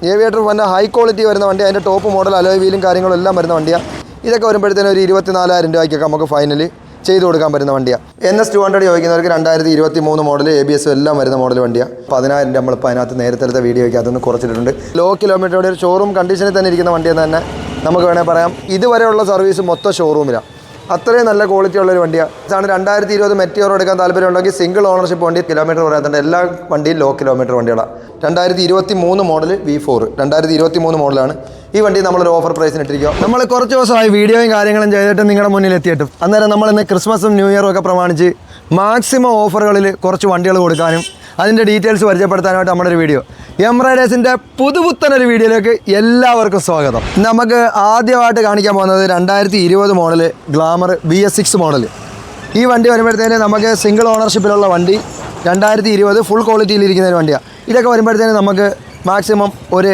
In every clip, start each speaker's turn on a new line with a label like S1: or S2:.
S1: Aviator വന്ന high quality വരുന്ന വണ്ടി, അതിൻ്റെ ടോപ്പ് മോഡൽ അലോയ് വീലും കാര്യങ്ങളും എല്ലാം വരുന്ന വണ്ടിയാണ്. ഇതൊക്കെ വരുമ്പോഴത്തേനും ഒരു 24,000 രൂപയ്ക്കൊക്കെ നമുക്ക് ഫൈനലി ചെയ്ത് കൊടുക്കാൻ പറ്റുന്ന വണ്ടിയാണ്. NS200 ചോദിക്കുന്നവർക്ക് 2023 മോഡൽ ABS എല്ലാം വരുന്ന മോഡൽ വണ്ടിയാണ്. 10,000 നമ്മളിപ്പോൾ അതിനകത്ത് നേരത്തെ വീഡിയോയ്ക്ക് അതൊന്ന് കുറച്ചിട്ടുണ്ട്. ലോ കിലോമീറ്ററുടെ ഒരു ഷോറൂം കണ്ടീഷനിൽ തന്നെ ഇരിക്കുന്ന വണ്ടിയെന്ന് തന്നെ നമുക്ക് വേണമെങ്കിൽ പറയാം. ഇതുവരെയുള്ള സർവീസ് മൊത്തം ഷോറൂമിലാണ്. അത്രയും നല്ല ക്വാളിറ്റി ഉള്ളൊരു വണ്ടിയാണ്. ഇതാണ് 2020 മെറ്റിയോർ എടുക്കാൻ താല്പര്യമുണ്ടെങ്കിൽ സിംഗിൾ ഓണർഷിപ്പ് വണ്ടി, കിലോമീറ്റർ പറയാത്തുണ്ട്. എല്ലാ വണ്ടിയും ലോ കിലോമീറ്റർ വണ്ടികളാണ്. 2023 മോഡൽ V4 2023 മോഡലാണ്. ഈ വണ്ടി നമ്മളൊരു ഓഫർ പ്രൈസിന് ഇട്ടിരിക്കുക. നമ്മൾ കുറച്ച് ദിവസമായി വീഡിയോയും കാര്യങ്ങളും ചെയ്തിട്ട് നിങ്ങളുടെ മുന്നിൽ എത്തിയിട്ടും അന്നേരം നമ്മളിന്ന് ക്രിസ്മസും ന്യൂ ഇയറും ഒക്കെ പ്രമാണിച്ച് മാക്സിമം ഓഫറുകളിൽ കുറച്ച് വണ്ടികൾ കൊടുക്കാനും അതിൻ്റെ ഡീറ്റെയിൽസ് പരിചയപ്പെടുത്താനായിട്ട് നമ്മുടെ ഒരു വീഡിയോ. എംറൈഡേഴ്സിൻ്റെ പുതുപുത്തനൊരു വീഡിയോയിലേക്ക് എല്ലാവർക്കും സ്വാഗതം. നമുക്ക് ആദ്യമായിട്ട് കാണിക്കാൻ പോകുന്നത് 2020 മോഡൽ ഗ്ലാമർ BS6 മോഡൽ. ഈ വണ്ടി വരുമ്പോഴത്തേന് നമുക്ക് സിംഗിൾ ഓണർഷിപ്പിലുള്ള വണ്ടി 2020 ഫുൾ ക്വാളിറ്റിയിലിരിക്കുന്ന ഒരു വണ്ടിയാണ്. ഇതൊക്കെ വരുമ്പോഴത്തേന് നമുക്ക് മാക്സിമം ഒരു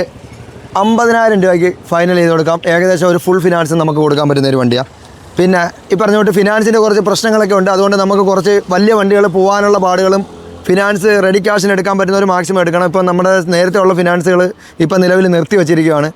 S1: 50,000 രൂപയ്ക്ക് ഫൈനൽ ചെയ്ത് കൊടുക്കാം. ഏകദേശം ഒരു ഫുൾ ഫിനാൻസ് നമുക്ക് കൊടുക്കാൻ പറ്റുന്ന ഒരു വണ്ടിയാണ്. പിന്നെ ഈ പറഞ്ഞുകൊണ്ട് ഫിനാൻസിൻ്റെ കുറച്ച് പ്രശ്നങ്ങളൊക്കെ ഉണ്ട്. അതുകൊണ്ട് നമുക്ക് കുറച്ച് വലിയ വണ്ടികൾ പോകാനുള്ള പാടുകളും ഫിനാൻസ് റെഡി ക്യാഷിന് എടുക്കാൻ പറ്റുന്ന ഒരു മാക്സിമം എടുക്കണം. ഇപ്പം നമ്മുടെ നേരത്തെ ഉള്ള ഫിനാൻസുകൾ ഇപ്പം നിലവിൽ നിർത്തി വെച്ചിരിക്കുകയാണ്.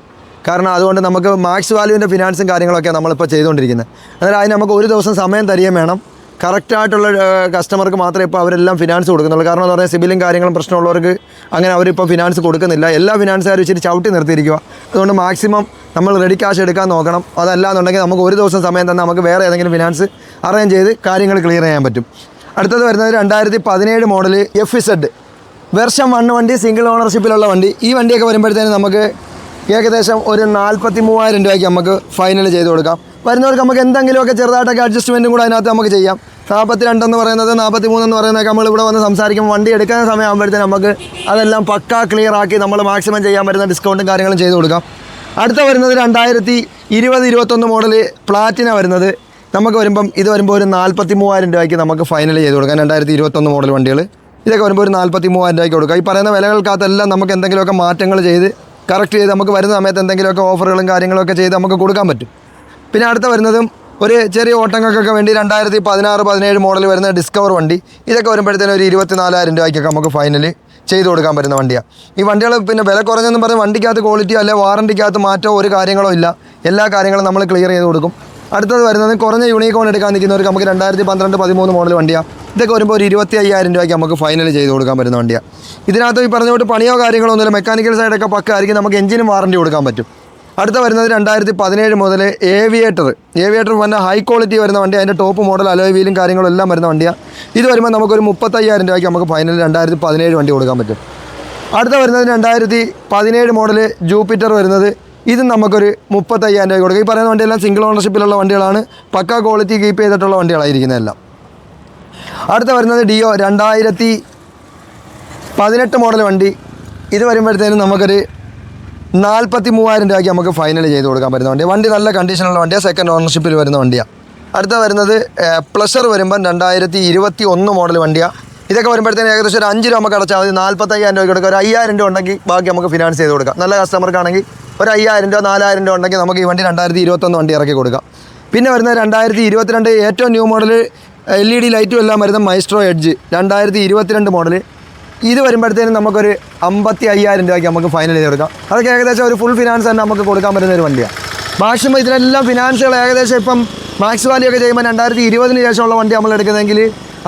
S1: കാരണം അതുകൊണ്ട് നമുക്ക് മാക്സ് വാല്യൂവിൻ്റെ ഫിനാൻസും കാര്യങ്ങളൊക്കെയാണ് നമ്മളിപ്പോൾ ചെയ്തുകൊണ്ടിരിക്കുന്നത്. അതായത് അതിന് നമുക്ക് ഒരു ദിവസം സമയം തരികയും വേണം. കറക്റ്റായിട്ടുള്ള കസ്റ്റമർക്ക് മാത്രമേ ഇപ്പോൾ അവരെല്ലാം ഫിനാൻസ് കൊടുക്കുന്നുള്ളൂ. കാരണം എന്ന് പറഞ്ഞാൽ സിബിലും കാര്യങ്ങളും പ്രശ്നമുള്ളവർക്ക് അങ്ങനെ അവരിപ്പോൾ ഫിനാൻസ് കൊടുക്കുന്നില്ല. എല്ലാ ഫിനാൻസുകാരും ഇച്ചിരി ചവിട്ടി നിർത്തിയിരിക്കുക. അതുകൊണ്ട് മാക്സിമം നമ്മൾ റെഡി ക്യാഷ് എടുക്കാൻ നോക്കണം. അതല്ലാന്നുണ്ടെങ്കിൽ നമുക്ക് ഒരു ദിവസം സമയം തന്നെ നമുക്ക് വേറെ ഏതെങ്കിലും ഫിനാൻസ് അറേഞ്ച് ചെയ്ത് കാര്യങ്ങൾ ക്ലിയർ ചെയ്യാൻ പറ്റും. അടുത്തത് വരുന്നത് 2017 മോഡൽ FZ വെർഷൻ 1 വണ്ടി, സിംഗിൾ ഓണർഷിപ്പിലുള്ള വണ്ടി. ഈ വണ്ടിയൊക്കെ വരുമ്പോഴത്തേനും നമുക്ക് ഏകദേശം ഒരു 43,000 രൂപയ്ക്ക് നമുക്ക് ഫൈനൽ ചെയ്ത് കൊടുക്കാം. വരുന്നവർക്ക് നമുക്ക് എന്തെങ്കിലുമൊക്കെ ചെറുതായിട്ടൊക്കെ അഡ്ജസ്റ്റ്മെൻറ്റും കൂടെ അതിനകത്ത് നമുക്ക് ചെയ്യാം. 42 എന്ന് പറയുന്നത് 43 എന്ന് പറയുന്നതൊക്കെ നമ്മളിവിടെ വന്ന് സംസാരിക്കുമ്പോൾ വണ്ടി എടുക്കുന്ന സമയമാകുമ്പോഴത്തേനും നമുക്ക് അതെല്ലാം പക്കാ ക്ലിയർ ആക്കി നമ്മൾ മാക്സിമം ചെയ്യാൻ പറ്റുന്ന ഡിസ്കൗണ്ടും കാര്യങ്ങളും ചെയ്ത് കൊടുക്കാം. അടുത്ത വരുന്നത് 2020-21 മോഡൽ പ്ലാറ്റിന വരുന്നത് നമുക്ക് വരുമ്പം ഇത് വരുമ്പോൾ ഒരു 43,000 രൂപയ്ക്ക് നമുക്ക് ഫൈനൽ ചെയ്ത് കൊടുക്കാം. 2021 മോഡൽ വണ്ടികൾ ഇതൊക്കെ വരുമ്പോൾ ഒരു 43,000 രൂപയ്ക്ക് കൊടുക്കാം. ഈ പറയുന്ന വിലകൾക്കകത്തെല്ലാം നമുക്ക് എന്തെങ്കിലുമൊക്കെ മാറ്റങ്ങൾ ചെയ്ത് കറക്റ്റ് ചെയ്ത് നമുക്ക് വരുന്ന സമയത്ത് എന്തെങ്കിലുമൊക്കെ ഓഫറുകളും കാര്യങ്ങളൊക്കെ ചെയ്ത് നമുക്ക് കൊടുക്കാൻ പറ്റും. പിന്നെ അടുത്ത വരുന്നതും ഒരു ചെറിയ ഓട്ടങ്ങൾക്കൊക്കെ വേണ്ടി 2016-17 മോഡൽ വരുന്ന ഡിസ്കവർ വണ്ടി. ഇതൊക്കെ വരുമ്പോഴത്തേനും ഒരു 24,000 രൂപയ്ക്കൊക്കെ നമുക്ക് ഫൈനൽ ചെയ്ത് കൊടുക്കാൻ പറ്റുന്ന വണ്ടിയാണ്. ഈ വണ്ടികൾ പിന്നെ വില കുറഞ്ഞെന്നും പറഞ്ഞ് വണ്ടിക്കകത്ത് ക്വാളിറ്റിയോ അല്ലെ വാറണ്ടിക്കകത്ത് മാറ്റമോ ഒരു കാര്യങ്ങളോ ഇല്ല. എല്ലാ കാര്യങ്ങളും നമ്മൾ ക്ലിയർ ചെയ്ത് കൊടുക്കും. അടുത്തത് വരുന്നത് കുറഞ്ഞ യൂണിക്കോൺ എടുക്കാൻ നിൽക്കുന്നവർക്ക് നമുക്ക് 2012-13 മോഡൽ വണ്ടിയാണ്. ഇതൊക്കെ വരുമ്പോൾ ഒരു 25,000 രൂപയ്ക്ക് നമുക്ക് ഫൈനൽ ചെയ്ത് കൊടുക്കാൻ പറ്റുന്ന വണ്ടിയാണ്. ഇതിനകത്ത് ഈ പറഞ്ഞുകൊണ്ട് പണിയോ കാര്യങ്ങളോ ഒന്നുമില്ല. മെക്കാനിക്കൽ സൈഡൊക്കെ പക്കായിരിക്കും. നമുക്ക് എഞ്ചിനും വാറണ്ടി കൊടുക്കാൻ പറ്റും. അടുത്ത വരുന്നത് 2017 മുതൽ ഏവിയേറ്റർ വന്ന ഹൈ ക്വാളിറ്റി വരുന്ന വണ്ടി, അതിൻ്റെ ടോപ്പ് മോഡൽ അലോയ് വീലും കാര്യങ്ങളും എല്ലാം വരുന്ന വണ്ടിയാണ്. ഇത് വരുമ്പോൾ നമുക്കൊരു 35,000 രൂപയ്ക്ക് നമുക്ക് ഫൈനൽ 2017 വണ്ടി കൊടുക്കാൻ പറ്റും. അടുത്ത വരുന്നത് 2017 മോഡൽ ജൂപ്പിറ്റർ വരുന്നത്. ഇത് നമുക്കൊരു 35,000 രൂപ കൊടുക്കുക. ഈ പറയുന്ന വണ്ടിയെല്ലാം സിംഗിൾ ഓണർഷിപ്പിലുള്ള വണ്ടികളാണ്. പക്കാ ക്വാളിറ്റി കീപ്പ് ചെയ്തിട്ടുള്ള വണ്ടികളായിരിക്കുന്നതെല്ലാം. അടുത്ത വരുന്നത് ഡിയോ 2018 മോഡൽ വണ്ടി. ഇത് വരുമ്പോഴത്തേനും നമുക്കൊരു 43,000 രൂപയ്ക്ക് നമുക്ക് ഫൈനൽ ചെയ്ത് കൊടുക്കാൻ പറ്റുന്ന വണ്ടിയാണ്. വണ്ടി നല്ല കണ്ടീഷനുള്ള വണ്ടിയാണ്. സെക്കൻഡ് ഓണർഷിപ്പിൽ വരുന്ന വണ്ടിയാണ്. അടുത്ത വരുന്നത് പ്ലഷർ വരുമ്പം 2021 മോഡൽ വണ്ടിയാണ്. ഇതൊക്കെ വരുമ്പോഴത്തേനും ഏകദേശം ഒരു 5 രൂപ നമുക്ക് അടച്ചാൽ മതി. 45,000 രൂപയ്ക്ക് കൊടുക്കുക. ഒരു 5,000 രൂപ ഉണ്ടെങ്കിൽ ബാക്കി നമുക്ക് ഫിനാൻസ് ചെയ്ത് കൊടുക്കാം. നല്ല കസ്റ്റമർക്കാണെങ്കിൽ ഒരു 5,000 രൂപ 4,000 രൂപ ഉണ്ടെങ്കിൽ നമുക്ക് ഈ വണ്ടി 2021 വണ്ടി ഇറക്കി കൊടുക്കാം. പിന്നെ വരുന്നത് 2022 ഏറ്റവും ന്യൂ മോഡൽ LED ലൈറ്റും എല്ലാം വരുന്ന മൈസ്ട്രോ എഡ്ജ് 2022 മോഡൽ. ഇത് വരുമ്പോഴത്തേനും നമുക്കൊരു 55,000 രൂപയ്ക്ക് നമുക്ക് ഫൈനൽ ചെയ്ത് കൊടുക്കാം. അതൊക്കെ ഏകദേശം ഒരു ഫുൾ ഫിനാൻസ് തന്നെ നമുക്ക് കൊടുക്കാൻ പറ്റുന്ന ഒരു വണ്ടിയാണ്. മാക്സിമം ഇതിനെല്ലാം ഫിനാൻസുകൾ ഏകദേശം ഇപ്പം മാക്സ് വാല്യൂ ഒക്കെ ചെയ്യുമ്പോൾ 2020 ശേഷമുള്ള വണ്ടി നമ്മൾ എടുക്കുന്നതെങ്കിൽ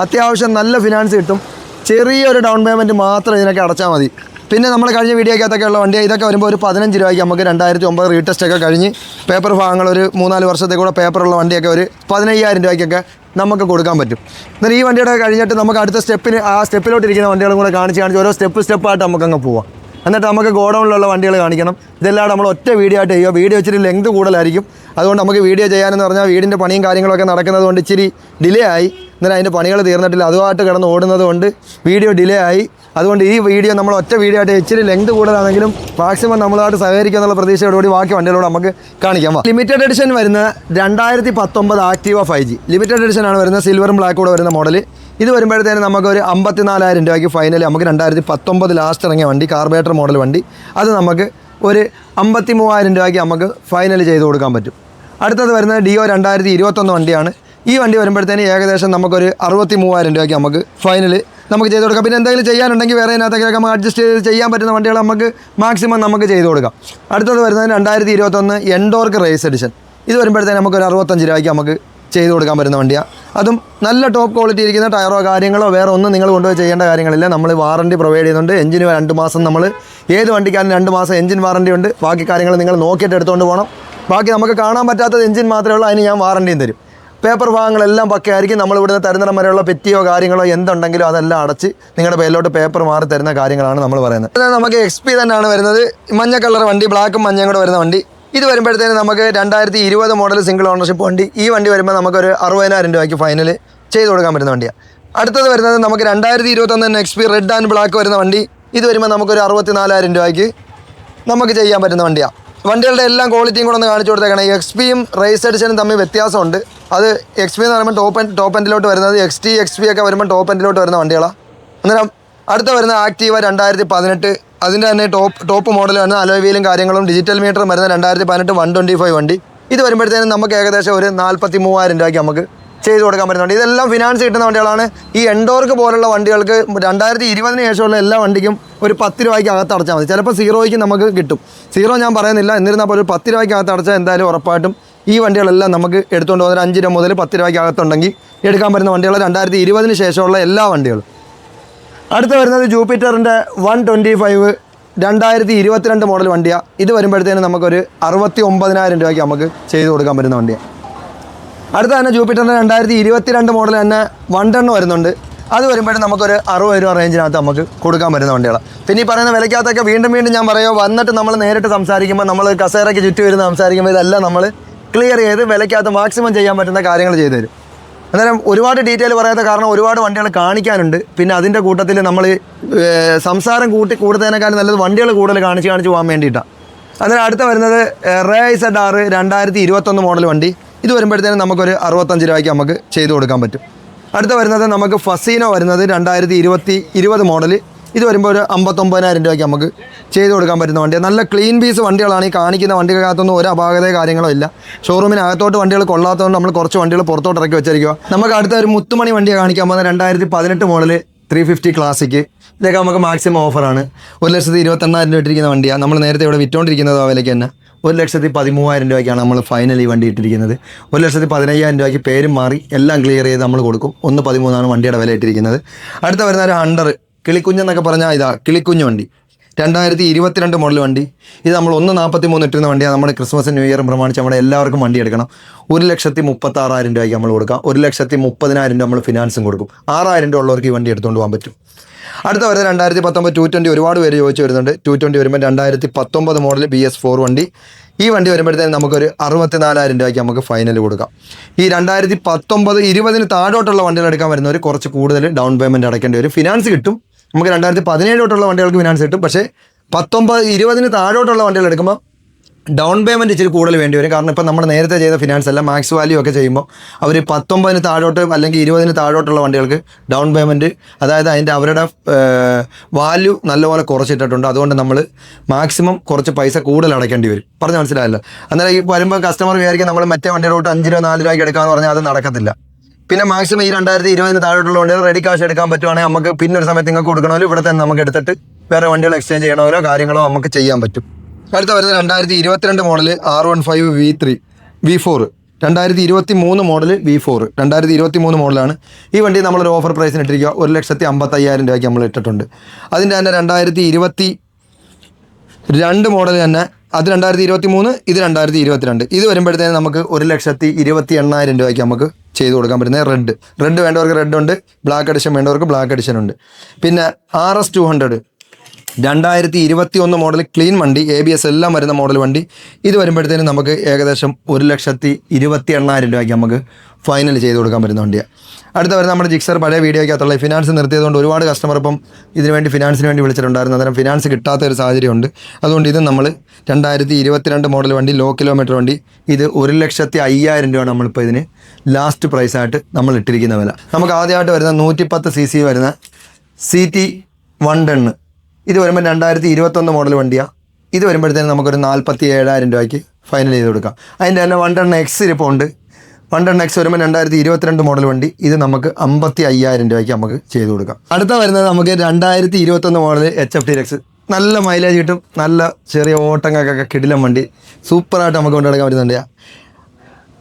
S1: അത്യാവശ്യം നല്ല ഫിനാൻസ് കിട്ടും. ചെറിയൊരു ഡൗൺ പേയ്മെൻറ്റ് മാത്രം ഇതിനൊക്കെ അടച്ചാൽ മതി. പിന്നെ നമ്മൾ കഴിഞ്ഞ വീഡിയോക്കകത്തൊക്കെ ഉള്ള വണ്ടിയാണ്. ഇതൊക്കെ വരുമ്പോൾ ഒരു 15 രൂപയ്ക്ക് നമുക്ക് 2009 റീടെസ്റ്റൊക്കെ കഴിഞ്ഞ് പേപ്പർ ഭാഗങ്ങൾ ഒരു 3-4 വർഷത്തെ കൂടെ പേപ്പറുള്ള വണ്ടിയൊക്കെ ഒരു 15,000 രൂപയ്ക്കൊക്കെ നമുക്ക് കൊടുക്കാൻ പറ്റും. എന്നാൽ ഈ വണ്ടിയുടെ കഴിഞ്ഞിട്ട് നമുക്ക് അടുത്ത സ്റ്റെപ്പിലോട്ടിരിക്കുന്ന വണ്ടികളും കൂടെ കാണിച്ച് ഓരോ സ്റ്റെപ്പായിട്ട് നമുക്കങ്ങ് പോവാം. എന്നിട്ട് നമുക്ക് ഗോഡൗണിലുള്ള വണ്ടികൾ കാണിക്കണം. ഇതെല്ലാം നമ്മൾ ഒറ്റ വീഡിയോ ആയിട്ട് ചെയ്യുക. വീഡിയോ ഇച്ചിരി ലെങ്ത് കൂടുതലായിരിക്കും. അതുകൊണ്ട് നമുക്ക് വീഡിയോ ചെയ്യാനെന്ന് പറഞ്ഞാൽ വീടിൻ്റെ പണിയും കാര്യങ്ങളൊക്കെ നടക്കുന്നത് കൊണ്ട് ഇച്ചിരി ഡിലേ ആയി. എന്നാൽ അതിൻ്റെ പണികൾ തീർന്നിട്ടില്ല. അതുമായിട്ട് കിടന്ന് ഓടുന്നത് കൊണ്ട് വീഡിയോ ഡിലേ ആയി. അതുകൊണ്ട് ഈ വീഡിയോ നമ്മൾ ഒറ്റ വീഡിയോ ആയിട്ട് ഇച്ചിരി ലെങ്ത് കൂടുതലാണെങ്കിലും മാക്സിമം നമ്മളായിട്ട് സഹകരിക്കുക എന്നുള്ള പ്രതീക്ഷയോടുകൂടി ബാക്കി വണ്ടികളോട് നമുക്ക് കാണിക്കാം. ലിമിറ്റഡ് എഡിഷൻ വരുന്ന 2019 ആക്റ്റീവ 5G ലിമിറ്റഡ് എഡിഷനാണ് വരുന്നത്. സിൽവറും ബ്ലാക്കും കൂടെ വരുന്ന മോഡൽ. ഇത് വരുമ്പോഴത്തേനും നമുക്കൊരു 54,000 രൂപയ്ക്ക് ഫൈനൽ നമുക്ക് 2019 ലാസ്റ്റ് ഇറങ്ങിയ വണ്ടി, കാർബേറ്റർ മോഡൽ വണ്ടി. അത് നമുക്ക് ഒരു 53,000 രൂപയ്ക്ക് നമുക്ക് ഫൈനൽ ചെയ്ത് കൊടുക്കാൻ പറ്റും. അടുത്തത് വരുന്നത് ഡിയോ 2021 വണ്ടിയാണ്. ഈ വണ്ടി വരുമ്പോഴത്തേന് ഏകദേശം നമുക്കൊരു 63,000 രൂപയ്ക്ക് നമുക്ക് ഫൈനൽ നമുക്ക് ചെയ്ത് കൊടുക്കാം. പിന്നെ എന്തെങ്കിലും ചെയ്യാനുണ്ടെങ്കിൽ വേറെ അതിനകത്തൊക്കെ നമുക്ക് അഡ്ജസ്റ്റ് ചെയ്ത് ചെയ്യാൻ പറ്റുന്ന വണ്ടികൾ നമുക്ക് മാക്സിമം നമുക്ക് ചെയ്ത് കൊടുക്കാം. അടുത്തത് വരുന്നത് 2021 എൻഡോർക്ക് റേസ് എഡിഷൻ. ഇത് വരുമ്പോഴത്തേന് നമുക്കൊരു 65 രൂപയ്ക്ക് നമുക്ക് ചെയ്ത് കൊടുക്കാൻ പറ്റുന്ന വണ്ടിയാണ്. അതും നല്ല ടോപ്പ് ക്വാളിറ്റി ഇരിക്കുന്ന ടയറോ കാര്യങ്ങളോ വേറെ ഒന്നും നിങ്ങൾ കൊണ്ടുപോയി ചെയ്യേണ്ട കാര്യങ്ങളില്ല. നമ്മൾ വാറണ്ടി പ്രൊവൈഡ് ചെയ്യുന്നുണ്ട്. എഞ്ചിന് 2 മാസം നമ്മൾ ഏത് വണ്ടിക്കാലും 2 മാസം എഞ്ചിൻ വാറണ്ടി ഉണ്ട്. ബാക്കി കാര്യങ്ങൾ നിങ്ങൾ നോക്കിയിട്ട് എടുത്തുകൊണ്ട് പോകണം. ബാക്കി നമുക്ക് കാണാൻ പറ്റാത്തത് എഞ്ചിൻ മാത്രമേ ഉള്ളൂ. അതിന് ഞാൻ വാറണ്ടിയും തരും. പേപ്പർ ഭാഗങ്ങളെല്ലാം പക്കയായിരിക്കും. നമ്മൾ ഇവിടുന്ന് തരുന്നിടം വരെയുള്ള പെറ്റിയോ കാര്യങ്ങളോ എന്തുണ്ടെങ്കിലും അതെല്ലാം അടച്ച് നിങ്ങളുടെ പേരിലോട്ട് പേപ്പർ മാറി തരുന്ന കാര്യങ്ങളാണ് നമ്മൾ പറയുന്നത്. നമുക്ക് XP തന്നെയാണ് വരുന്നത്. മഞ്ഞ കളർ വണ്ടി, ബ്ലാക്കും മഞ്ഞയും കൂടെ വരുന്ന വണ്ടി. ഇത് വരുമ്പോഴത്തേന് നമുക്ക് 2020 മോഡൽ സിംഗിൾ ഓണർഷിപ്പ് വണ്ടി. ഈ വണ്ടി വരുമ്പോൾ നമുക്കൊരു 60,000 രൂപയ്ക്ക് ഫൈനൽ ചെയ്ത് കൊടുക്കാൻ പറ്റുന്ന വണ്ടിയാണ്. അടുത്തത് വരുന്നത് നമുക്ക് 2021 XP റെഡ് ആൻഡ് ബ്ലാക്ക് വരുന്ന വണ്ടി. ഇത് വരുമ്പോൾ നമുക്കൊരു 64,000 രൂപയ്ക്ക് നമുക്ക് ചെയ്യാൻ പറ്റുന്ന വണ്ടിയാണ്. വണ്ടികളുടെ എല്ലാം ക്വാളിറ്റിയും കൂടെ ഒന്ന് കാണിച്ചു കൊടുത്തേക്കണം. XPയും റേസ് എഡിഷനും തമ്മിൽ വ്യത്യാസമുണ്ട്. അത് XP എന്ന് പറയുമ്പോൾ ടോപ്പ് എൻഡിലോട്ട് വരുന്നത്, XT XP ഒക്കെ വരുമ്പോൾ ടോപ്പ് എൻഡിലോട്ട് വരുന്ന വണ്ടികളാണ്. അന്നേരം അടുത്ത വരുന്ന ആക്റ്റീവ 2018, അതിൻ്റെ തന്നെ ടോപ്പ് മോഡൽ വരുന്ന അലോയ് വീലും കാര്യങ്ങളും ഡിജിറ്റൽ മീറ്ററും വരുന്ന 2018 125 വണ്ടി. ഇത് വരുമ്പോഴത്തേനും നമുക്ക് ഏകദേശം ഒരു 43,000 രൂപയ്ക്ക് നമുക്ക് ചെയ്ത് കൊടുക്കാൻ പറ്റുന്നുണ്ട്. ഇതെല്ലാം ഫിനാൻസ് കിട്ടുന്ന വണ്ടികളാണ്. ഈ എൻഡോർക്ക് പോലുള്ള വണ്ടികൾക്ക് 2020 ശേഷമുള്ള എല്ലാ വണ്ടിക്കും ഒരു 10 രൂപയ്ക്ക് അകത്ത് അടച്ചാൽ മതി. ചിലപ്പോൾ 0യ്ക്ക് നമുക്ക് കിട്ടും. 0 ഞാൻ പറയുന്നില്ല, എന്നിരുന്നാൽ ഒരു 10 രൂപയ്ക്ക് അകത്ത് അടച്ചാൽ എന്തായാലും ഉറപ്പായിട്ടും ഈ വണ്ടികളെല്ലാം നമുക്ക് എടുത്തുകൊണ്ട് പോകുന്നത് 5 രൂപ മുതൽ 10 രൂപയ്ക്ക് അകത്തുണ്ടെങ്കിൽ എടുക്കാൻ പറ്റുന്ന വണ്ടികൾ 2020 ശേഷമുള്ള എല്ലാ വണ്ടികളും. അടുത്ത വരുന്നത് ജൂപ്പിറ്ററിൻ്റെ 125 2022 മോഡൽ വണ്ടിയാണ്. ഇത് വരുമ്പോഴത്തേനും നമുക്കൊരു 69,000 രൂപയ്ക്ക് നമുക്ക് ചെയ്ത് കൊടുക്കാൻ പറ്റുന്ന വണ്ടിയാണ്. അടുത്ത തന്നെ ജൂപ്പിറ്ററിൻ്റെ 2022 മോഡൽ തന്നെ 110 വരുന്നുണ്ട്. അത് വരുമ്പോഴും നമുക്കൊരു 60 രൂപ റേഞ്ചിനകത്ത് നമുക്ക് കൊടുക്കാൻ പറ്റുന്ന വണ്ടികളാണ്. പിന്നെ ഈ പറയുന്ന വിലയ്ക്കകത്തൊക്കെ വീണ്ടും ഞാൻ പറയുമോ, വന്നിട്ട് നമ്മൾ നേരിട്ട് സംസാരിക്കുമ്പോൾ നമ്മൾ കസേരയ്ക്ക് ചുറ്റി വരുന്ന സംസാരിക്കുമ്പോൾ ഇതെല്ലാം നമ്മൾ ക്ലിയർ ചെയ്ത് വിലയ്ക്കകത്ത് മാക്സിമം ചെയ്യാൻ പറ്റുന്ന കാര്യങ്ങൾ ചെയ്തു തരും. അന്നേരം ഒരുപാട് ഡീറ്റെയിൽ പറയാത്ത കാരണം ഒരുപാട് വണ്ടികൾ കാണിക്കാനുണ്ട്. പിന്നെ അതിൻ്റെ കൂട്ടത്തിൽ നമ്മൾ സംസാരം കൂടുതലേക്കാളും നല്ലത് വണ്ടികൾ കൂടുതൽ കാണിച്ച് പോകാൻ വേണ്ടിയിട്ടാണ്. അന്നേരം അടുത്ത വരുന്നത് റേസ് ZR 2021 മോഡൽ വണ്ടി. ഇത് വരുമ്പോഴത്തേനും നമുക്കൊരു 65 രൂപയ്ക്ക് നമുക്ക് ചെയ്ത് കൊടുക്കാൻ പറ്റും. അടുത്ത വരുന്നത് നമുക്ക് ഫസീനോ വരുന്നത് 2020 മോഡൽ. ഇത് വരുമ്പോൾ ഒരു 59,000 രൂപയ്ക്ക് നമുക്ക് ചെയ്ത് കൊടുക്കാൻ പറ്റുന്ന വണ്ടിയാണ്. നല്ല ക്ലീൻ പീസ് വണ്ടികളാണ്. ഈ കാണിക്കുന്ന വണ്ടികൾക്കകത്തൊന്നും ഒരു അപാകതയോ കാര്യങ്ങളോ ഇല്ല. ഷോറൂമിനകത്തോട്ട് വണ്ടികൾ കൊള്ളാത്തതുകൊണ്ട് നമ്മൾ കുറച്ച് വണ്ടികൾ പുറത്തോട്ട് ഇറക്കി വെച്ചിരിക്കുക. നമുക്ക് അടുത്ത ഒരു മുത്തുമണി വണ്ടിയാണ് കാണിക്കാൻ പോകുന്നത്. 2018 മോഡൽ 350 ക്ലാസിക്. ഇതൊക്കെ നമുക്ക് മാക്സിമം ഓഫറാണ്. 1,28,000 രൂപ ഇട്ടിരിക്കുന്ന വണ്ടിയാണ്. നമ്മൾ നേരത്തെ ഇവിടെ വിറ്റുകൊണ്ടിരിക്കുന്നത് ആ വിലയ്ക്ക് തന്നെ 1,13,000 രൂപയ്ക്കാണ് നമ്മൾ ഫൈനലി വണ്ടി ഇട്ടിരിക്കുന്നത്. 1,15,000 രൂപയ്ക്ക് പേരും മാറി എല്ലാം ക്ലിയർ ചെയ്ത് നമ്മൾ കൊടുക്കും. 1,13,000 വണ്ടിയുടെ വില ഇട്ടിരിക്കുന്നത്. അടുത്ത വരുന്ന ഒരു ഹണ്ടർ കിളിക്കുഞ്ഞെന്നൊക്കെ പറഞ്ഞാൽ ഇതാ കിളിക്കുഞ്ഞ് വണ്ടി. 2022 മോഡൽ വണ്ടി. ഇത് നമ്മൾ 1,43 ഇട്ടിരുന്ന വണ്ടിയാണ്. നമ്മുടെ ക്രിസ്മസ് ന്യൂ ഇയറും പ്രമാണിച്ച് നമ്മുടെ എല്ലാവർക്കും വണ്ടി എടുക്കണം. 1,36,000 രൂപയ്ക്ക് നമ്മൾ കൊടുക്കാം. 1,30,000 രൂപ നമ്മൾ ഫിനാൻസും കൊടുക്കും. 6,000 രൂപ ഉള്ളവർക്ക് ഈ വണ്ടി എടുത്തുകൊണ്ട് പോകാൻ പറ്റും. അടുത്ത വരുന്നത് 2019 220 ഒരുപാട് പേര് ചോദിച്ചു വരുന്നുണ്ട്. 220 വരുമ്പോൾ 2019 മോഡൽ BS4 വണ്ടി. ഈ വണ്ടി വരുമ്പോഴത്തേക്കും നമുക്കൊരു 64,000 രൂപയ്ക്ക് നമുക്ക് ഫൈനൽ കൊടുക്കാം. ഈ 2019 20 താഴോട്ടുള്ള വണ്ടികൾ എടുക്കാൻ വരുന്നവർ കുറച്ച് കൂടുതൽ ഡൗൺ പേയ്മെൻറ്റ് അടയ്ക്കേണ്ടി വരും. ഫിനാൻസ് കിട്ടും. നമുക്ക് 2017 തൊട്ടുള്ള വണ്ടികൾക്ക് ഫിനാൻസ് കിട്ടും. പക്ഷേ 19 20 താഴോട്ടുള്ള വണ്ടികൾ എടുക്കുമ്പോൾ ഡൗൺ പേയ്മെൻറ്റ് ഇച്ചിരി കൂടുതൽ വേണ്ടി വരും. കാരണം ഇപ്പോൾ നമ്മൾ നേരത്തെ ചെയ്ത ഫിനാൻസ് എല്ലാം മാക്സ് വാല്യൂ ഒക്കെ ചെയ്യുമ്പോൾ അവർ 19 താഴോട്ട് അല്ലെങ്കിൽ 20 താഴോട്ടുള്ള വണ്ടികൾക്ക് ഡൗൺ പേയ്മെൻറ്റ്, അതായത് അതിൻ്റെ അവരുടെ വാല്യൂ നല്ലപോലെ കുറച്ചിട്ടിട്ടുണ്ട്. അതുകൊണ്ട് നമ്മൾ മാക്സിമം കുറച്ച് പൈസ കൂടുതൽ അടയ്ക്കേണ്ടി വരും. പറഞ്ഞ് മനസ്സിലായല്ലോ. അന്നേരം ഈ വരുമ്പോൾ കസ്റ്റമർ വിചാരിക്കും നമ്മൾ മറ്റേ വണ്ടിയിലോട്ട് 5 രൂപ 4 രൂപയ്ക്ക് എടുക്കാമെന്ന് പറഞ്ഞാൽ അത് നടക്കത്തില്ല. പിന്നെ മാക്സിമം ഈ 2020 താഴോട്ടുള്ള വണ്ടികൾ റെഡി കാശ് എടുക്കാൻ പറ്റുവാണെങ്കിൽ നമുക്ക് പിന്നെ ഒരു സമയത്ത് നിങ്ങൾക്ക് കൊടുക്കണമല്ലോ, ഇവിടെ തന്നെ നമുക്ക് എടുത്തിട്ട് വേറെ വണ്ടികൾ എക്സ്ചേഞ്ച് ചെയ്യണമല്ലോ കാര്യങ്ങളോ നമുക്ക് ചെയ്യാൻ പറ്റും. അടുത്ത വരുന്നത് 2022 model R15 V3 V4. 2023 model V4. 2023 മോഡലാണ്. ഈ വണ്ടി നമ്മളൊരു ഓഫർ പ്രൈസിന് ഇട്ടിരിക്കുക. 1,55,000 രൂപയ്ക്ക് നമ്മൾ ഇട്ടിട്ടുണ്ട്. അതിൻ്റെ തന്നെ 2022 മോഡൽ തന്നെ. അത് 2023, ഇത് 2022. ഇത് വരുമ്പോഴത്തേനും നമുക്ക് 1,28,000 രൂപയ്ക്ക് നമുക്ക് ചെയ്ത് കൊടുക്കാൻ പറ്റുന്നത് റെഡ് വേണ്ടവർക്ക് റെഡ് ഉണ്ട്, ബ്ലാക്ക് എഡിഷൻ വേണ്ടവർക്ക് ബ്ലാക്ക് എഡിഷൻ ഉണ്ട്. പിന്നെ RS 200 2021 മോഡൽ ക്ലീൻ വണ്ടി, ABS എല്ലാം വരുന്ന മോഡൽ വണ്ടി. ഇത് വരുമ്പോഴത്തേനും നമുക്ക് ഏകദേശം 1,28,000 രൂപയ്ക്ക് നമുക്ക് ഫൈനൽ ചെയ്ത് കൊടുക്കാൻ പറ്റുന്ന വണ്ടിയാണ്. അടുത്ത വരുന്ന നമ്മുടെ ജിക്സർ പഴയ വീഡിയോയ്ക്കകത്തുള്ള ഫിനാൻസ് നിർത്തിയതുകൊണ്ട് ഒരുപാട് കസ്റ്റമർ ഇപ്പം ഇതിന് വേണ്ടി ഫിനാൻസിന് വേണ്ടി വിളിച്ചിട്ടുണ്ടായിരുന്നു. അന്നേരം ഫിനാൻസ് കിട്ടാത്ത ഒരു സാഹചര്യമുണ്ട്. അതുകൊണ്ട് ഇത് നമ്മൾ 2022 മോഡൽ വണ്ടി, ലോ കിലോമീറ്റർ വണ്ടി. ഇത് 1,05,000 രൂപയാണ് നമ്മളിപ്പോൾ ഇതിന് ലാസ്റ്റ് പ്രൈസായിട്ട് നമ്മൾ ഇട്ടിരിക്കുന്ന വില. നമുക്ക് ആദ്യമായിട്ട് വരുന്ന 110 cc വരുന്ന CT 110. ഇത് വരുമ്പോൾ 2021 മോഡൽ വണ്ടിയാണ്. ഇത് വരുമ്പോഴത്തേനും നമുക്കൊരു 47,000 രൂപയ്ക്ക് ഫൈനൽ ചെയ്ത് കൊടുക്കാം. അതിൻ്റെ തന്നെ 110X ഇരിപ്പുണ്ട്. 110X വരുമ്പോൾ 2022 മോഡൽ വണ്ടി. ഇത് നമുക്ക് 55,000 രൂപയ്ക്ക് നമുക്ക് ചെയ്ത് കൊടുക്കാം. അടുത്ത വരുന്നത് നമുക്ക് 2021 മോഡൽ HF T-Rex. നല്ല മൈലേജ് കിട്ടും, നല്ല ചെറിയ ഓട്ടങ്ങൾക്കൊക്കെ കിടിലം വണ്ടി, സൂപ്പറായിട്ട് നമുക്ക് കൊണ്ടുനടക്കാൻ പറ്റുന്നുണ്ട്.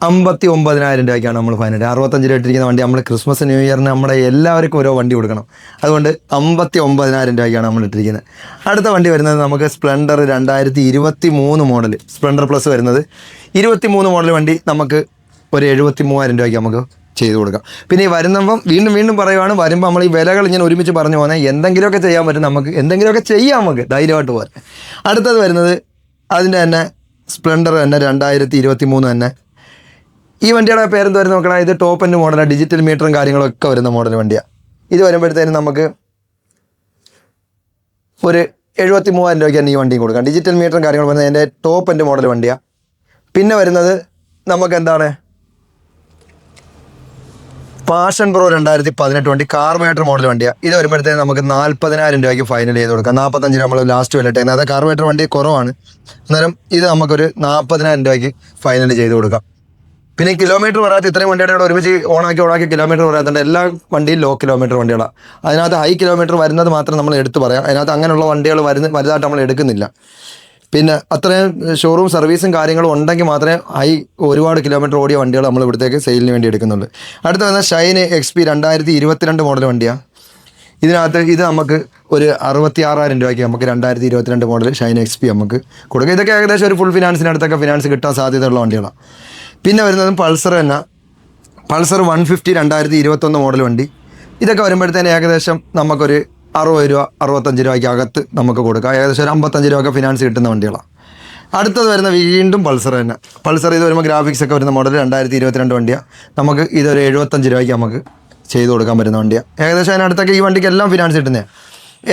S1: 59,000 രൂപയ്ക്കാണ് നമ്മൾ ഫൈനൽ. 65 രൂപ ഇട്ടിരിക്കുന്ന വണ്ടി നമ്മൾ ക്രിസ്മസ് ന്യൂ ഇയറിന് നമ്മുടെ എല്ലാവർക്കും ഓരോ വണ്ടി കൊടുക്കണം. അതുകൊണ്ട് 59,000 രൂപയ്ക്കാണ് നമ്മൾ ഇട്ടിരിക്കുന്നത്. അടുത്ത വണ്ടി വരുന്നത് നമുക്ക് സ്പ്ലെൻഡർ 2023 മോഡൽ സ്പ്ലെൻഡർ പ്ലസ് വരുന്നത്. 23 മോഡൽ വണ്ടി നമുക്ക് ഒരു 73,000 രൂപയ്ക്ക് നമുക്ക് ചെയ്ത് കൊടുക്കാം. പിന്നെ ഈ വരുമ്പം വീണ്ടും പറയുവാണ്, വരുമ്പോൾ നമ്മൾ ഈ വിലകൾ ഇങ്ങനെ ഒരുമിച്ച് പറഞ്ഞു പോകുന്നത് എന്തെങ്കിലുമൊക്കെ ചെയ്യാൻ പറ്റും, നമുക്ക് എന്തെങ്കിലുമൊക്കെ ചെയ്യാം, നമുക്ക് ധൈര്യമായിട്ട് പോകാൻ. അടുത്തത് വരുന്നത് അതിൻ്റെ തന്നെ സ്പ്ലെൻഡർ തന്നെ 2023 തന്നെ. ഈ വണ്ടിയുടെ പേരെന്ത് വരുന്ന നോക്കണം. ഇത് ടോപ്പ് എൻഡ് മോഡലാണ്, ഡിജിറ്റൽ മീറ്ററും കാര്യങ്ങളൊക്കെ വരുന്ന മോഡൽ വണ്ടിയാണ്. ഇത് വരുമ്പോഴത്തേനും നമുക്ക് ഒരു 73,000 രൂപയ്ക്കാണ് ഈ വണ്ടിയും കൊടുക്കാം. ഡിജിറ്റൽ മീറ്ററും കാര്യങ്ങളും വരുന്നത് എൻ്റെ ടോപ്പ് എൻഡ് മോഡൽ വണ്ടിയാണ്. പിന്നെ വരുന്നത് നമുക്ക് എന്താണ്, പാഷൻ പ്രോ 2018 വണ്ടി കാർബറേറ്റർ മോഡൽ വണ്ടിയാണ്. ഇത് വരുമ്പോഴത്തേക്കും നമുക്ക് 40,000 രൂപയ്ക്ക് ഫൈനൽ ചെയ്ത് കൊടുക്കാം. 45 നമ്മൾ ലാസ്റ്റ് വിലട്ടേക്കുന്നത്. അത് കാർബറേറ്റർ വണ്ടി കുറവാണ്, അന്നേരം ഇത് നമുക്കൊരു 40,000 രൂപയ്ക്ക് ഫൈനൽ ചെയ്ത് കൊടുക്കാം. പിന്നെ കിലോമീറ്റർ വരാത്ത ഇത്രയും വണ്ടിയുടെ കൂടെ ഒരുമിച്ച് ഓണാക്കി കിലോമീറ്റർ വരാത്തതുകൊണ്ട് എല്ലാ വണ്ടിയും ലോ കിലോമീറ്റർ വണ്ടികളാണ്. അതിനകത്ത് ഹൈ കിലോമീറ്റർ വരുന്നത് മാത്രം നമ്മൾ എടുത്ത് പറയാം. അതിനകത്ത് അങ്ങനെയുള്ള വണ്ടികൾ വലുതായിട്ട് നമ്മൾ എടുക്കുന്നില്ല. പിന്നെ അത്രയും ഷോറൂം സർവീസും കാര്യങ്ങളും ഉണ്ടെങ്കിൽ മാത്രമേ ഒരുപാട് കിലോമീറ്റർ ഓടിയ വണ്ടികൾ നമ്മൾ ഇവിടത്തേക്ക് സെയിലിന് വേണ്ടി എടുക്കുന്നുള്ളൂ. അടുത്ത വന്ന ഷൈൻ XP 2022 മോഡൽ വണ്ടിയാണ്. ഇതിനകത്ത് ഇത് നമുക്ക് ഒരു 66,000 രൂപയ്ക്ക് നമുക്ക് 2022 മോഡൽ ഷൈൻ XP നമുക്ക് കൊടുക്കുക. ഇതൊക്കെ ഏകദേശം ഒരു ഫുൾ ഫിനാൻസിനടുത്തൊക്കെ ഫിനാൻസ് കിട്ടാൻ സാധ്യതയുള്ള വണ്ടികളാണ്. പിന്നെ വരുന്നതും പൾസർ തന്നെ, പൾസർ 150 2021 മോഡൽ വണ്ടി. ഇതൊക്കെ വരുമ്പോഴത്തേന് ഏകദേശം നമുക്കൊരു 60 രൂപ 65 രൂപയ്ക്ക് അകത്ത് നമുക്ക് കൊടുക്കാം. ഏകദേശം ഒരു 55 രൂപ ഫിനാൻസ് കിട്ടുന്ന വണ്ടികളാണ്. അടുത്തത് വരുന്ന വീണ്ടും പൾസർ തന്നെ. പൾസർ ഇത് വരുമ്പോൾ ഗ്രാഫിക്സ് ഒക്കെ വരുന്ന മോഡൽ 2022 വണ്ടിയാണ്. നമുക്ക് ഇതൊരു 75 രൂപയ്ക്ക് നമുക്ക് ചെയ്ത് കൊടുക്കാൻ പറ്റുന്ന വണ്ടിയാണ്. ഏകദേശം അതിനടുത്തൊക്കെ ഈ വണ്ടിക്ക് എല്ലാം ഫിനാൻസ് കിട്ടുന്നതാണ്.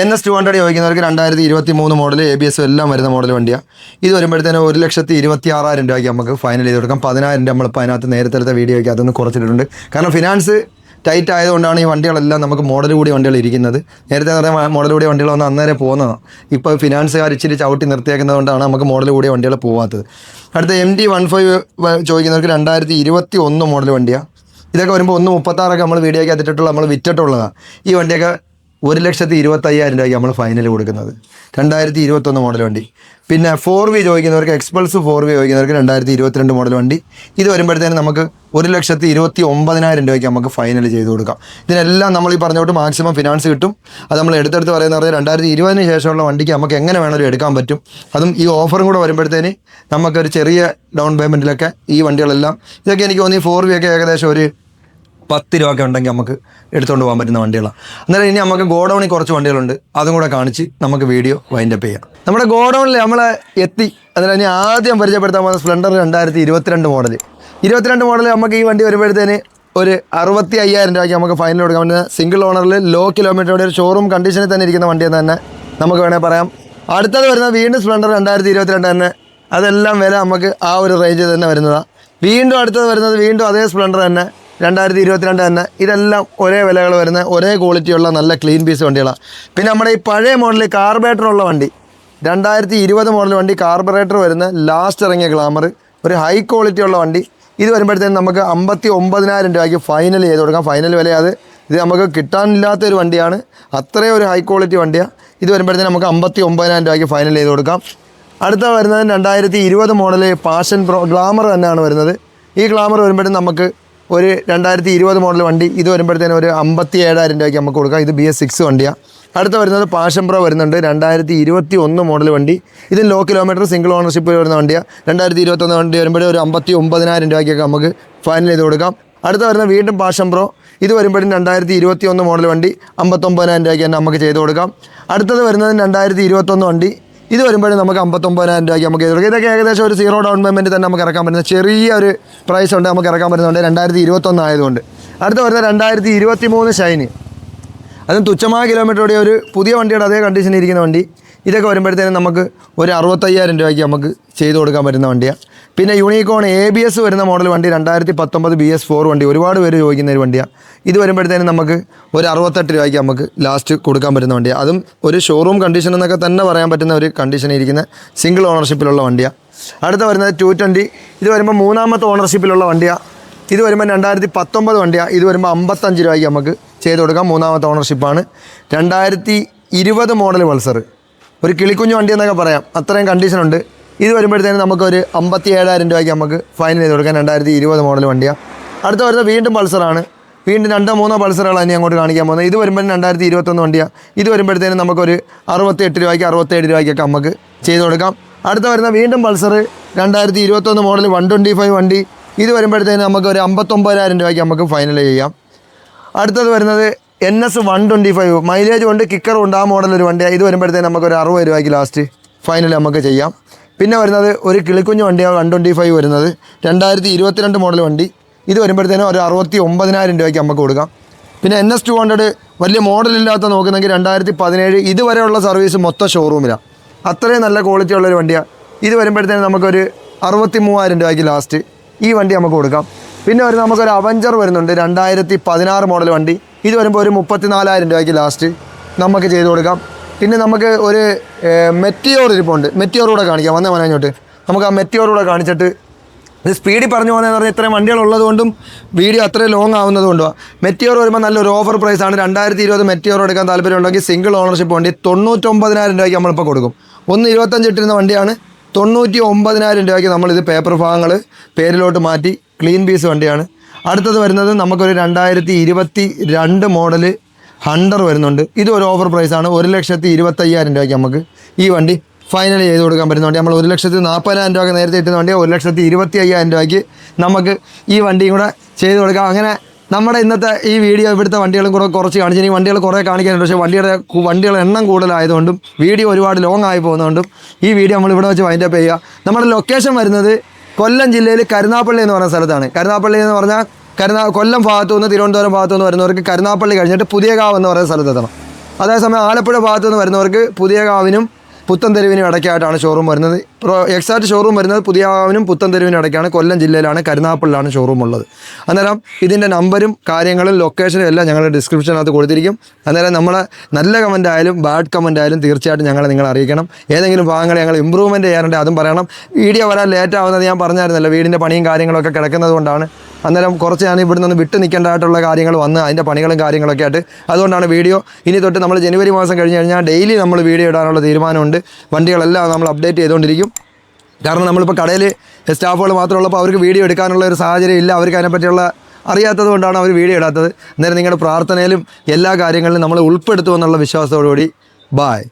S1: NS 200 ചോദിക്കുന്നവർക്ക് 2023 മോഡൽ ABS എല്ലാം വരുന്ന മോഡൽ വണ്ടിയാണ്. ഇത് വരുമ്പോഴത്തേനും 1,26,000 രൂപയ്ക്ക് നമുക്ക് ഫൈനൽ ചെയ്ത് കൊടുക്കാം. 10,000 നമ്മളിപ്പോൾ അതിനകത്ത് നേരത്തെ വീഡിയോയ്ക്ക് അതൊന്ന് കുറച്ചിട്ടുണ്ട്. കാരണം ഫിനാൻസ് ടൈറ്റ് ആയതുകൊണ്ടാണ് ഈ വണ്ടികളെല്ലാം നമുക്ക് മോഡൽ കൂടിയ വണ്ടികൾ ഇരിക്കുന്നത്. നേരത്തെ പറയാൻ മോഡൽ കൂടിയ വണ്ടികൾ വന്ന് അന്നേരം പോകുന്നതാണ്. ഇപ്പോൾ ഫിനാൻസുകാർ ഇച്ചിരി ചവിട്ടി നിർത്തിയേക്കുന്നതുകൊണ്ടാണ് നമുക്ക് മോഡൽ കൂടിയ വണ്ടികൾ പോകാത്തത്. അടുത്ത MT-15 ചോദിക്കുന്നവർക്ക് 2021 മോഡൽ വണ്ടിയാണ്. ഇതൊക്കെ വരുമ്പോൾ 1,36,000 നമ്മൾ വീഡിയോയ്ക്ക് അതിട്ടിട്ടുള്ള നമ്മൾ വിറ്റിട്ടുള്ളതാണ്. ഈ വണ്ടിയൊക്കെ 1,25,000 രൂപയ്ക്ക് നമ്മൾ ഫൈനൽ കൊടുക്കുന്നത്. 2021 മോഡൽ വണ്ടി. പിന്നെ 4V ചോദിക്കുന്നവർക്ക് എക്സ്പൾസ് 4V ചോദിക്കുന്നവർക്ക് 2022 മോഡൽ വണ്ടി. ഇത് വരുമ്പോഴത്തേനും നമുക്ക് 1,29,000 രൂപയ്ക്ക് നമുക്ക് ഫൈനൽ ചെയ്ത് കൊടുക്കാം. ഇതിനെല്ലാം നമ്മൾ ഈ പറഞ്ഞോട്ട് മാക്സിമം ഫിനാൻസ് കിട്ടും. അത് നമ്മൾ എടുത്തെടുത്ത് പറയുന്നത് പറഞ്ഞാൽ 2020 ശേഷമുള്ള വണ്ടിക്ക് നമുക്ക് എങ്ങനെ വേണമെങ്കിലും എടുക്കാൻ പറ്റും. അതും ഈ ഓഫറും കൂടെ വരുമ്പോഴത്തേന് നമുക്കൊരു ചെറിയ ഡൗൺ പേയ്മെൻറ്റിലൊക്കെ ഈ വണ്ടികളെല്ലാം, ഇതൊക്കെ എനിക്ക് തോന്നി 4V ഒക്കെ ഏകദേശം ഒരു 10 രൂപ ഒക്കെ ഉണ്ടെങ്കിൽ നമുക്ക് എടുത്തുകൊണ്ട് പോകാൻ പറ്റുന്ന വണ്ടികളാണ്. അന്നേരം ഇനി നമുക്ക് ഗോഡൗണിൽ കുറച്ച് വണ്ടികളുണ്ട്, അതും കൂടെ കാണിച്ച് നമുക്ക് വീഡിയോ വൈൻഡപ്പ് ചെയ്യാം. നമ്മുടെ ഗോഡൗണിൽ നമ്മൾ എത്തി. അന്നേരം ഇനി ആദ്യം പരിചയപ്പെടുത്താൻ പോകുന്ന സ്പ്ലെൻഡർ 2022 മോഡൽ. 22 മോഡൽ നമുക്ക് ഈ വണ്ടി വരുമ്പോഴത്തേന് ഒരു 65,000 രൂപയ്ക്ക് നമുക്ക് ഫൈനൽ കൊടുക്കാൻ പറ്റുന്ന സിംഗിൾ ഓണറിൽ ലോ കിലോമീറ്ററുടെ ഒരു ഷോറൂം കണ്ടീഷനിൽ തന്നെ ഇരിക്കുന്ന വണ്ടിയെന്ന് തന്നെ നമുക്ക് വേണമെങ്കിൽ പറയാം. അടുത്തത് വരുന്നത് വീണ്ടും സ്പ്ലെൻഡർ 2022 തന്നെ. അതെല്ലാം വില നമുക്ക് ആ ഒരു റേഞ്ചിൽ തന്നെ വരുന്നതാണ്. വീണ്ടും അടുത്തത് വരുന്നത് വീണ്ടും അതേ സ്പ്ലെൻഡർ തന്നെ 2022 തന്നെ. ഇതെല്ലാം ഒരേ വിലകൾ വരുന്ന ഒരേ ക്വാളിറ്റിയുള്ള നല്ല ക്ലീൻ പീസ് വണ്ടികളാണ്. പിന്നെ നമ്മുടെ ഈ പഴയ മോഡലിൽ കാർബറേറ്ററുള്ള വണ്ടി 2020 മോഡൽ വണ്ടി, കാർബറേറ്റർ വരുന്ന ലാസ്റ്റ് ഇറങ്ങിയ ഗ്ലാമർ, ഒരു ഹൈ ക്വാളിറ്റി ഉള്ള വണ്ടി. ഇത് വരുമ്പോഴത്തേനും നമുക്ക് 59,000 രൂപയ്ക്ക് ഫൈനൽ ചെയ്ത് കൊടുക്കാം. ഫൈനൽ വില ഇത് നമുക്ക് കിട്ടാനില്ലാത്തൊരു വണ്ടിയാണ്, അത്രയും ഒരു ഹൈ ക്വാളിറ്റി വണ്ടിയാണ്. ഇത് വരുമ്പോഴത്തേനും നമുക്ക് 59,000 രൂപയ്ക്ക് ഫൈനൽ ചെയ്ത് കൊടുക്കാം. അടുത്ത വരുന്നത് 2020 മോഡൽ പാഷൻ പ്രോ ഗ്ലാമർ തന്നെയാണ് വരുന്നത്. ഈ ഗ്ലാമർ വരുമ്പോഴത്തേനും നമുക്ക് ഒരു 2020 മോഡൽ വണ്ടി. ഇത് വരുമ്പോഴത്തേനും ഒരു 57,000 രൂപയ്ക്ക് നമുക്ക് കൊടുക്കാം. ഇത് BS6 വണ്ടിയാണ്. അടുത്ത വരുന്നത് പാഷൻ പ്രോ വരുന്നുണ്ട് 2021 മോഡൽ വണ്ടി. ഇത് ലോ കിലോമീറ്റർ സിംഗിൾ ഓണർഷിപ്പ് വരുന്ന വണ്ടിയാണ്. 2021 വണ്ടി വരുമ്പോഴേ ഒരു 59,000 രൂപയ്ക്കൊക്കെ നമുക്ക് ഫൈനൽ ചെയ്ത് കൊടുക്കാം. അടുത്ത വരുന്നത് വീണ്ടും പാഷൻ പ്രോ. ഇത് വരുമ്പോഴും 2021 മോഡൽ വണ്ടി 59,000 രൂപയ്ക്ക് തന്നെ നമുക്ക് ചെയ്ത് കൊടുക്കാം. അടുത്തത് വരുന്നത് 2021 വണ്ടി. ഇത് വരുമ്പോഴും നമുക്ക് 59,000 രൂപയ്ക്ക് നമുക്ക് ചെയ്ത് കൊടുക്കാം. ഇതൊക്കെ ഏകദേശം ഒരു 0 ഡൗൺ പേയ്മെൻറ്റ് തന്നെ നമുക്ക് ഇറക്കാൻ പറ്റുന്ന ചെറിയൊരു പ്രൈസ് ഉണ്ട്, നമുക്ക് ഇറക്കാൻ പറ്റുന്നുണ്ട് 2021 ആയതുകൊണ്ട്. അടുത്ത വരുന്നത് 2023 ഷൈന്. അതും തുച്ഛമായ കിലോമീറ്ററോടെ ഒരു പുതിയ വണ്ടിയുടെ അതേ കണ്ടീഷനിൽ ഇരിക്കുന്ന വണ്ടി. ഇതൊക്കെ വരുമ്പോഴത്തേനും നമുക്ക് ഒരു 65,000 രൂപയ്ക്ക് നമുക്ക് ചെയ്ത് കൊടുക്കാൻ പറ്റുന്ന വണ്ടിയാണ്. പിന്നെ യൂണിക്കോൺ ABS വരുന്ന മോഡൽ വണ്ടി 2019 BS4 വണ്ടി, ഒരുപാട് പേര് ചോദിക്കുന്ന ഒരു വണ്ടിയാണ്. ഇത് വരുമ്പോഴത്തേനും നമുക്ക് ഒരു 68 രൂപയ്ക്ക് നമുക്ക് ലാസ്റ്റ് കൊടുക്കാൻ പറ്റുന്ന വണ്ടിയാണ്. അതും ഒരു ഷോറൂം കണ്ടീഷൻ എന്നൊക്കെ തന്നെ പറയാൻ പറ്റുന്ന ഒരു കണ്ടീഷനിൽ ഇരിക്കുന്ന സിംഗിൾ ഓണർഷിപ്പിലുള്ള വണ്ടിയാണ്. അടുത്ത വരുന്നത് 220. ഇത് വരുമ്പോൾ 3ാമത്തെ ഓണർഷിപ്പിലുള്ള വണ്ടിയാണ്. ഇത് വരുമ്പോൾ 2019 വണ്ടിയാണ്. ഇത് വരുമ്പോൾ 55 രൂപയ്ക്ക് നമുക്ക് ചെയ്ത് കൊടുക്കാം. 3ാമത്തെ ഓണർഷിപ്പാണ്. 2020 മോഡൽ പൾസർ, ഒരു കിളിക്കുഞ്ഞു വണ്ടി എന്നൊക്കെ പറയാം, അത്രയും കണ്ടീഷനുണ്ട്. ഇത് വരുമ്പോഴത്തേനും നമുക്കൊരു 57,000 രൂപയ്ക്ക് നമുക്ക് ഫൈനൽ ചെയ്ത് കൊടുക്കാം. 2020 മോഡൽ വണ്ടിയാണ്. അടുത്ത വരുന്നത് വീണ്ടും പൾസറാണ്. വീണ്ടും 2-3 പൾസറുകളാണ് ഇനി അങ്ങോട്ട് കാണിക്കാൻ പോകുന്നത്. ഇത് വരുമ്പോൾ 2021 വണ്ടിയാണ്. ഇത് വരുമ്പോഴത്തേനും നമുക്കൊരു 68 രൂപയ്ക്ക് 67 രൂപയ്ക്കൊക്കെ നമുക്ക് ചെയ്ത് കൊടുക്കാം. അടുത്ത വരുന്ന വീണ്ടും പൾസർ 2021 മോഡൽ 125 വണ്ടി. ഇത് വരുമ്പോഴത്തേനും നമുക്കൊരു 59,000 രൂപയ്ക്ക് നമുക്ക് ഫൈനൽ ചെയ്യാം. അടുത്തത് വരുന്നത് NS 125, മൈലേജ് കൊണ്ട് കിക്കറും ഉണ്ട്, ആ മോഡൽ ഒരു വണ്ടിയാണ്. ഇത് വരുമ്പോഴത്തേനും നമുക്കൊരു 60 രൂപയ്ക്ക് ലാസ്റ്റ് ഫൈനൽ നമുക്ക് ചെയ്യാം. പിന്നെ വരുന്നത് ഒരു കിളിക്കുഞ്ഞ് വണ്ടിയാണ് 125 വരുന്നത്, 2022 മോഡൽ വണ്ടി. ഇത് വരുമ്പോഴത്തേനും ഒരു 69,000 രൂപയ്ക്ക് നമുക്ക് കൊടുക്കാം. പിന്നെ NS 200 വലിയ മോഡലില്ലാത്ത നോക്കുന്നെങ്കിൽ 2017 ഇതുവരെയുള്ള സർവീസ് മൊത്തം ഷോറൂമിലാണ്. അത്രയും നല്ല ക്വാളിറ്റി ഉള്ളൊരു വണ്ടിയാണ്. ഇത് വരുമ്പോഴത്തേനും നമുക്കൊരു 63,000 രൂപയ്ക്ക് ലാസ്റ്റ് ഈ വണ്ടി നമുക്ക് കൊടുക്കാം. പിന്നെ വരുന്ന നമുക്കൊരു അവഞ്ചർ വരുന്നുണ്ട്, 2016 മോഡൽ വണ്ടി. ഇത് വരുമ്പോൾ ഒരു 34,000 രൂപയ്ക്ക് ലാസ്റ്റ് നമുക്ക് ചെയ്ത് കൊടുക്കാം. പിന്നെ നമുക്ക് ഒരു മെറ്റിയോർ ഇരിപ്പുണ്ട്, മെറ്റിയോർ കൂടെ കാണിക്കാം. വന്നേ ഇങ്ങോട്ട്. നമുക്ക് ആ മെറ്റിയോർ കൂടെ കാണിച്ചിട്ട് ഇത് സ്പീഡിൽ പറഞ്ഞു പോകുന്നതെന്ന് പറഞ്ഞാൽ ഇത്രയും വണ്ടികളുള്ളത് കൊണ്ടും വീഡിയോ അത്രയും ലോങ് ആവുന്നത് കൊണ്ടുമാണ്. മെറ്റിയോർ വരുമ്പോൾ നല്ലൊരു ഓഫർ പ്രൈസാണ്. 2020 മെറ്റിയോർ എടുക്കാൻ താല്പര്യമുണ്ടെങ്കിൽ സിംഗിൾ ഓണർഷിപ്പ് വണ്ടി 99,000 രൂപയ്ക്ക് നമ്മളിപ്പോൾ കൊടുക്കും. 1.25 ഇട്ടിരുന്ന വണ്ടിയാണ്, 99,000 രൂപയ്ക്ക് നമ്മളിത് പേപ്പർ ഭാഗങ്ങൾ പേരിലോട്ട് മാറ്റി ക്ലീൻ പീസ് വണ്ടിയാണ്. അടുത്തത് വരുന്നത് നമുക്കൊരു 2022 മോഡൽ ഹണ്ടർ വരുന്നുണ്ട്. ഇത് ഒരു ഓഫർ പ്രൈസാണ്, 1,25,000 രൂപയ്ക്ക് നമുക്ക് ഈ വണ്ടി ഫൈനൽ ചെയ്ത് കൊടുക്കാൻ പറ്റുന്ന വണ്ടി. നമ്മൾ 1,40,000 രൂപ നേരത്തെ ഇട്ടുന്ന വണ്ടി 1,25,000 രൂപയ്ക്ക് നമുക്ക് ഈ വണ്ടിയും കൂടെ ചെയ്ത് കൊടുക്കാം. അങ്ങനെ നമ്മുടെ ഇന്നത്തെ ഈ വീഡിയോ ഇവിടുത്തെ വണ്ടികളും കൂടെ കുറച്ച് കാണിച്ചു. ഈ വണ്ടികൾ കുറേ കാണിക്കാനുണ്ട്, പക്ഷേ വണ്ടികളുടെ എണ്ണം കൂടുതലായതുകൊണ്ടും വീഡിയോ ഒരുപാട് ലോങ് ആയി പോകുന്നതുകൊണ്ടും ഈ വീഡിയോ നമ്മൾ ഇവിടെ വെച്ച് വൈൻഡപ്പ് ചെയ്യുക. നമ്മുടെ ലൊക്കേഷൻ വരുന്നത് കൊല്ലം ജില്ലയിൽ കരുനാപ്പള്ളി എന്ന് പറയുന്ന സ്ഥലത്താണ്. കരുനാപ്പള്ളി എന്ന് പറഞ്ഞാൽ കൊല്ലം ഭാഗത്തുനിന്ന് തിരുവനന്തപുരം ഭാഗത്തുനിന്ന് വരുന്നവർക്ക് കരുനാപ്പള്ളി കഴിഞ്ഞിട്ട് പുതിയകാവ് എന്ന് പറയുന്ന സ്ഥലത്തെത്തണം. അതേസമയം ആലപ്പുഴ ഭാഗത്തുനിന്ന് വരുന്നവർക്ക് പുതിയകാവിനും പുത്തൻതെരുവിനും ഇടയ്ക്കായിട്ടാണ് ഷോറൂം വരുന്നത്. എക്സാക്റ്റ് ഷോറൂം വരുന്നത് പുതിയകാവിനും പുത്തൻതെരുവിനും ഇടയ്ക്കാണ്. കൊല്ലം ജില്ലയിലാണ്, കരുനാപ്പള്ളിലാണ് ഷോറൂം ഉള്ളത്. അന്നേരം ഇതിൻ്റെ നമ്പരും കാര്യങ്ങളും ലൊക്കേഷനും എല്ലാം ഞങ്ങളുടെ ഡിസ്ക്രിപ്ഷനകത്ത് കൊടുത്തിരിക്കും. അന്നേരം നമ്മളെ നല്ല കമൻ്റ് ആയാലും ബാഡ് കമൻ്റ് ആയാലും തീർച്ചയായിട്ടും നിങ്ങൾ അറിയിക്കണം. ഏതെങ്കിലും ഭാഗങ്ങൾ ഞങ്ങൾ ഇമ്പ്രൂവ്മെൻറ്റ് ചെയ്യാനുണ്ട് അതും പറയണം. വീഡിയോ വരാൻ ലേറ്റ് ആവുന്നത് ഞാൻ പറഞ്ഞായിരുന്നല്ലോ, വീടിൻ്റെ പണിയും കാര്യങ്ങളൊക്കെ കിടക്കുന്നത് കൊണ്ടാണ്. അന്നേരം കുറച്ച് ഞാൻ ഇവിടെ നിന്ന് വിട്ട് നിൽക്കേണ്ടതായിട്ടുള്ള കാര്യങ്ങൾ വന്ന് അതിൻ്റെ പണികളും കാര്യങ്ങളൊക്കെ ആയിട്ട്, അതുകൊണ്ടാണ് വീഡിയോ ഇനി തൊട്ട് നമ്മൾ ജനുവരി മാസം കഴിഞ്ഞ് കഴിഞ്ഞാൽ ഡെയിലി നമ്മൾ വീഡിയോ ഇടാനുള്ള തീരുമാനമുണ്ട്. വണ്ടികളെല്ലാം നമ്മൾ അപ്ഡേറ്റ് ചെയ്തുകൊണ്ടിരിക്കും. കാരണം നമ്മളിപ്പോൾ കടയിൽ സ്റ്റാഫുകൾ മാത്രമുള്ളപ്പോൾ അവർക്ക് വീഡിയോ എടുക്കാനുള്ള ഒരു സാഹചര്യം ഇല്ല, അവർക്ക് അതിനെപ്പറ്റിയുള്ള അറിയാത്തത് കൊണ്ടാണ് അവർ വീഡിയോ ഇടാത്തത്. അന്നേരം നിങ്ങളുടെ പ്രാർത്ഥനയിലും എല്ലാ കാര്യങ്ങളിലും നമ്മൾ ഉൾപ്പെടുത്തുമെന്നുള്ള വിശ്വാസത്തോടുകൂടി ബായ്.